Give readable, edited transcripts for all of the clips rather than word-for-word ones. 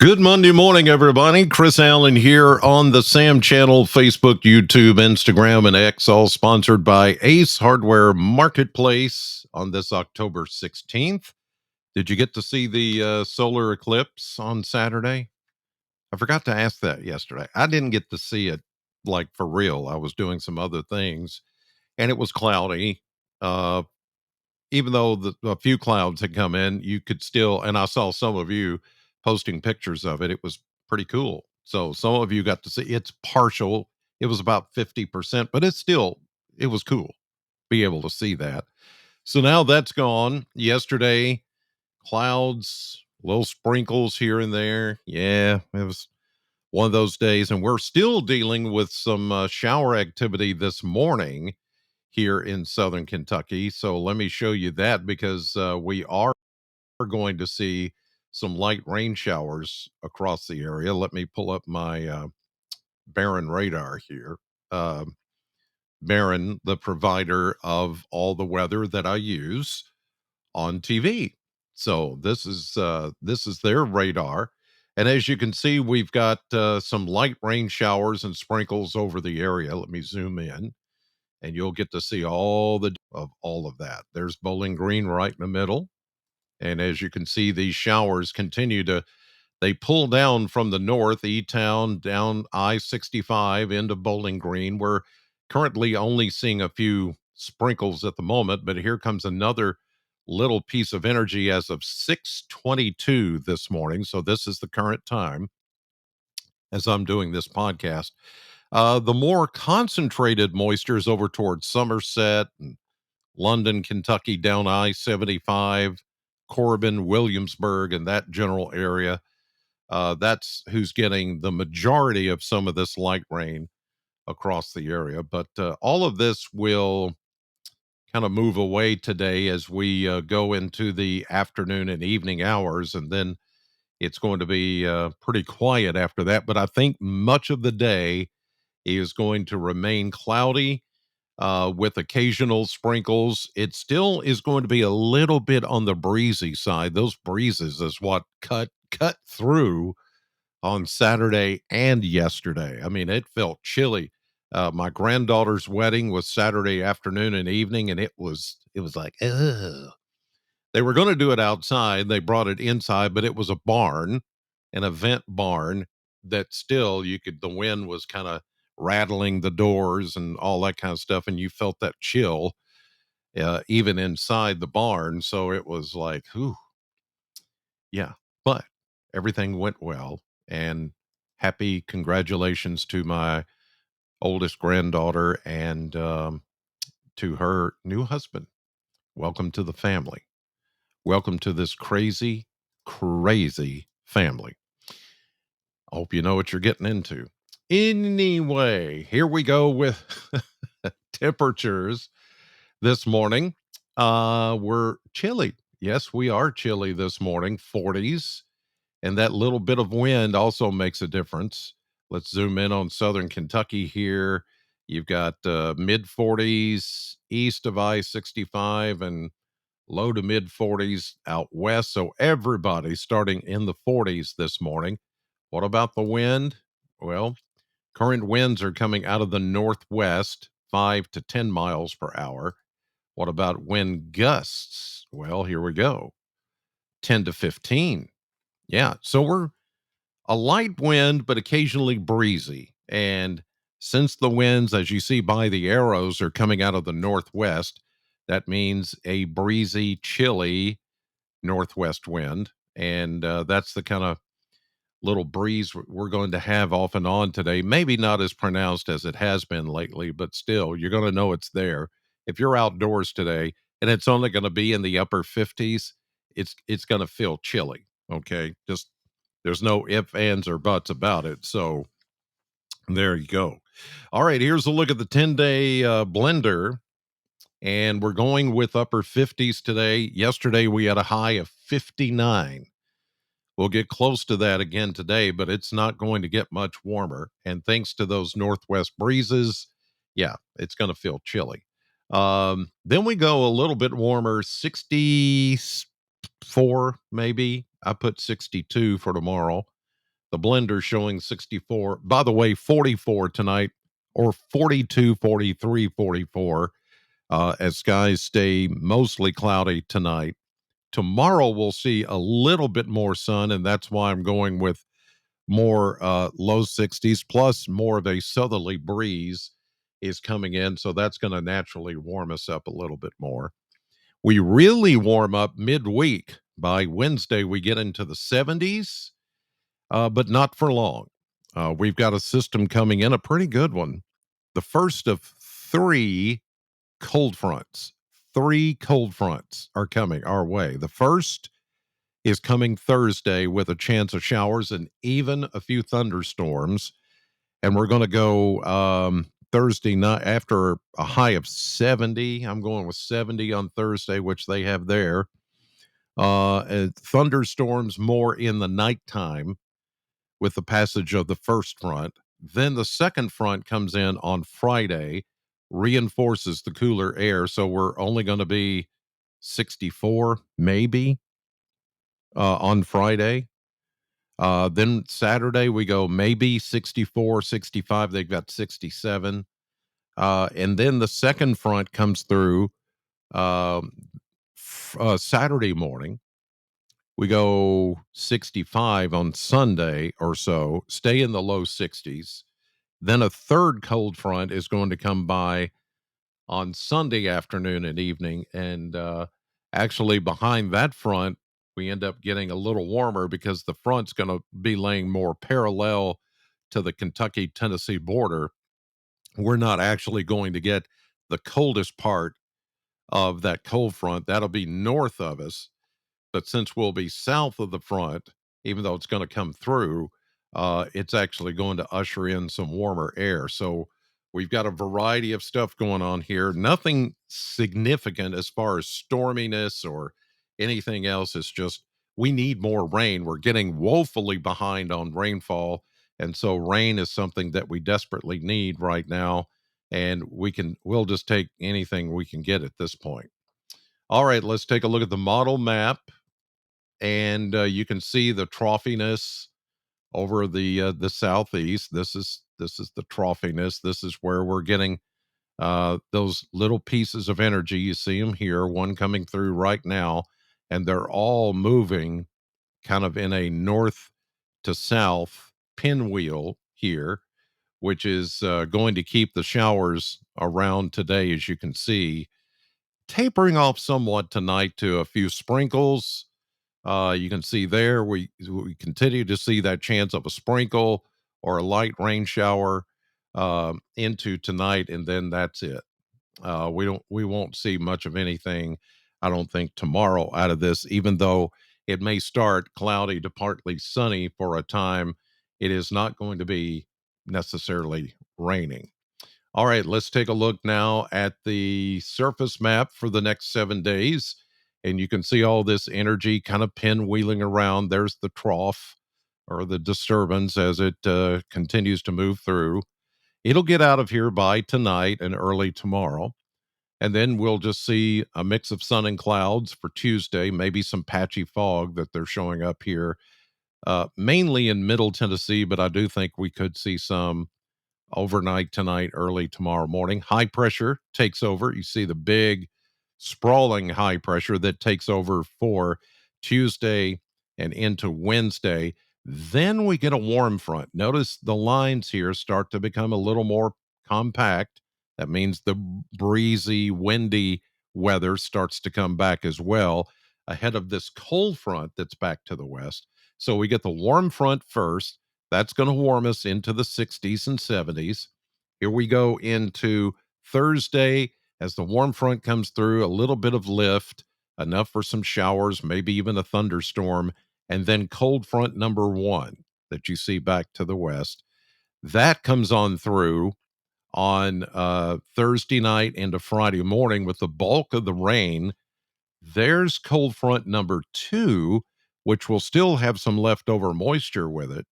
Good Monday morning, everybody. Chris Allen here on the Sam Channel, Facebook, YouTube, Instagram, and X, all sponsored by Ace Hardware Marketplace on this October 16th. Did you get to see the solar eclipse on Saturday? I forgot to ask that yesterday. I didn't get to see it like for real. I was doing some other things and it was cloudy. Uh, Even though a few clouds had come in, you could still, and I saw some of you posting pictures of it. It was pretty cool. So some of you got to see it's partial. It was about 50%, but it was cool be able to see that. So now that's gone. Yesterday, clouds, little sprinkles here and there. Yeah, it was one of those days. And we're still dealing with some shower activity this morning here in southern Kentucky. So let me show you that because we are going to see some light rain showers across the area. Let me pull up my Barron radar here. Um Barron, the provider of all the weather that I use on TV. So this is their radar. And as you can see, we've got some light rain showers and sprinkles over the area. Let me zoom in and you'll get to see all of that. There's Bowling Green right in the middle. And as you can see, these showers they pull down from the north, E Town, down I-65 into Bowling Green. We're currently only seeing a few sprinkles at the moment, but here comes another little piece of energy as of 6:22 this morning. So this is the current time as I'm doing this podcast. The more concentrated moisture is over towards Somerset and London, Kentucky, down I-75, Corbin, Williamsburg, and that general area. That's who's getting the majority of some of this light rain across the area. But all of this will kind of move away today as we go into the afternoon and evening hours. And then it's going to be pretty quiet after that. But I think much of the day is going to remain cloudy with occasional sprinkles. It still is going to be a little bit on the breezy side. Those breezes is what cut through on Saturday and yesterday. I mean, it felt chilly. My granddaughter's wedding was Saturday afternoon and evening, and it was like, ugh. They were going to do it outside. They brought it inside, but it was a barn, an event barn that still the wind was kind of rattling the doors and all that kind of stuff, and you felt that chill even inside the barn. So it was like, whew, yeah. But everything went well, and happy congratulations to my oldest granddaughter and to her new husband. Welcome to the family. Welcome to this crazy, crazy family. I hope you know what you're getting into. Anyway, here we go with temperatures this morning. We're chilly. Yes, we are chilly this morning, 40s. And that little bit of wind also makes a difference. Let's zoom in on southern Kentucky here. You've got mid 40s east of I 65 and low to mid 40s out west. So everybody's starting in the 40s this morning. What about the wind? Well, current winds are coming out of the northwest, 5 to 10 miles per hour. What about wind gusts? Well, here we go, 10 to 15. Yeah. So we're a light wind, but occasionally breezy. And since the winds, as you see by the arrows, are coming out of the northwest, that means a breezy, chilly northwest wind. And that's the kind of little breeze we're going to have off and on today. Maybe not as pronounced as it has been lately, but still, you're going to know it's there. If you're outdoors today and it's only going to be in the upper 50s, it's going to feel chilly. Okay, just there's no ifs, ands, or buts about it. So there you go. All right, here's a look at the 10-day blender, and we're going with upper 50s today. Yesterday we had a high of 59. We'll get close to that again today, but it's not going to get much warmer. And thanks to those northwest breezes, yeah, it's going to feel chilly. Then we go a little bit warmer, 64 maybe. I put 62 for tomorrow. The blender showing 64. By the way, 44 tonight, or 42, 43, 44, as skies stay mostly cloudy tonight. Tomorrow we'll see a little bit more sun, and that's why I'm going with more low 60s, plus more of a southerly breeze is coming in. So that's going to naturally warm us up a little bit more. We really warm up midweek. By Wednesday, we get into the 70s, but not for long. We've got a system coming in, a pretty good one. The first of three cold fronts. Three cold fronts are coming our way. The first is coming Thursday with a chance of showers and even a few thunderstorms. And we're going to go Thursday night after a high of 70. I'm going with 70 on Thursday, which they have there. And thunderstorms more in the nighttime with the passage of the first front. Then the second front comes in on Friday, reinforces the cooler air. So we're only going to be 64, maybe, on Friday. Then Saturday, we go maybe 64, 65. They've got 67. And then the second front comes through um, Saturday morning. We go 65 on Sunday or so, stay in the low 60s. Then a third cold front is going to come by on Sunday afternoon and evening. And actually, behind that front, we end up getting a little warmer because the front's going to be laying more parallel to the Kentucky Tennessee border. We're not actually going to get the coldest part of that cold front. That'll be north of us, but since we'll be south of the front, even though it's going to come through, it's actually going to usher in some warmer air. So we've got a variety of stuff going on here. Nothing significant as far as storminess or anything else. It's just we need more rain. We're getting woefully behind on rainfall. And so rain is something that we desperately need right now. And we'll just take anything we can get at this point. All right, let's take a look at the model map, and you can see the trophiness over the southeast. This is the trophiness. This is where we're getting those little pieces of energy. You see them here, one coming through right now, and they're all moving kind of in a north to south pinwheel here, which is going to keep the showers around today, as you can see, tapering off somewhat tonight to a few sprinkles. You can see there we continue to see that chance of a sprinkle or a light rain shower into tonight, and then that's it. We won't see much of anything, I don't think, tomorrow out of this. Even though it may start cloudy to partly sunny for a time, it is not going to be necessarily raining. All right, let's take a look now at the surface map for the next 7 days. And you can see all this energy kind of pinwheeling around. There's the trough or the disturbance as it continues to move through. It'll get out of here by tonight and early tomorrow. And then we'll just see a mix of sun and clouds for Tuesday, maybe some patchy fog that they're showing up here, mainly in middle Tennessee, but I do think we could see some overnight tonight, early tomorrow morning. High pressure takes over. You see the big, sprawling high pressure that takes over for Tuesday and into Wednesday. Then we get a warm front. Notice the lines here start to become a little more compact. That means the breezy, windy weather starts to come back as well ahead of this cold front that's back to the west. So we get the warm front first. That's going to warm us into the 60s and 70s. Here we go into Thursday as the warm front comes through, a little bit of lift, enough for some showers, maybe even a thunderstorm, and then cold front number one that you see back to the west. That comes on through on Thursday night into Friday morning with the bulk of the rain. There's cold front number two, which will still have some leftover moisture with it.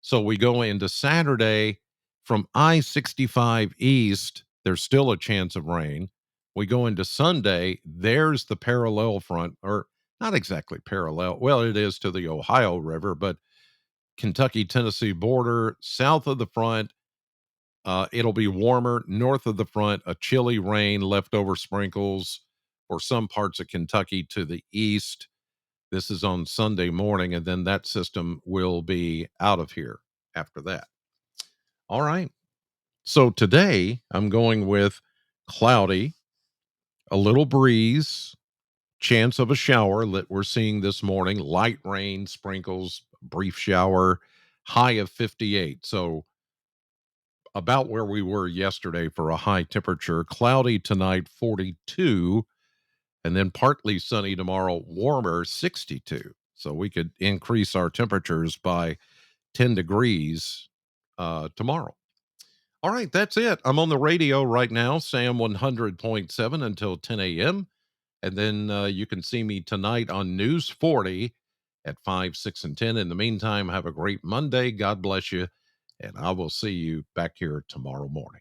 So we go into Saturday from I 65 east, there's still a chance of rain. We go into Sunday, there's the parallel front, or not exactly parallel. Well, it is to the Ohio River, but Kentucky Tennessee border. South of the front, it'll be warmer. North of the front, a chilly rain, leftover sprinkles for some parts of Kentucky to the east. This is on Sunday morning, and then that system will be out of here after that. All right. So today I'm going with cloudy, a little breeze, chance of a shower that we're seeing this morning, light rain, sprinkles, brief shower, high of 58. So about where we were yesterday for a high temperature. Cloudy tonight, 42, and then partly sunny tomorrow, warmer, 62. So we could increase our temperatures by 10 degrees tomorrow. All right, that's it. I'm on the radio right now, Sam 100.7 until 10 a.m. And then you can see me tonight on News 40 at 5, 6, and 10. In the meantime, have a great Monday. God bless you. And I will see you back here tomorrow morning.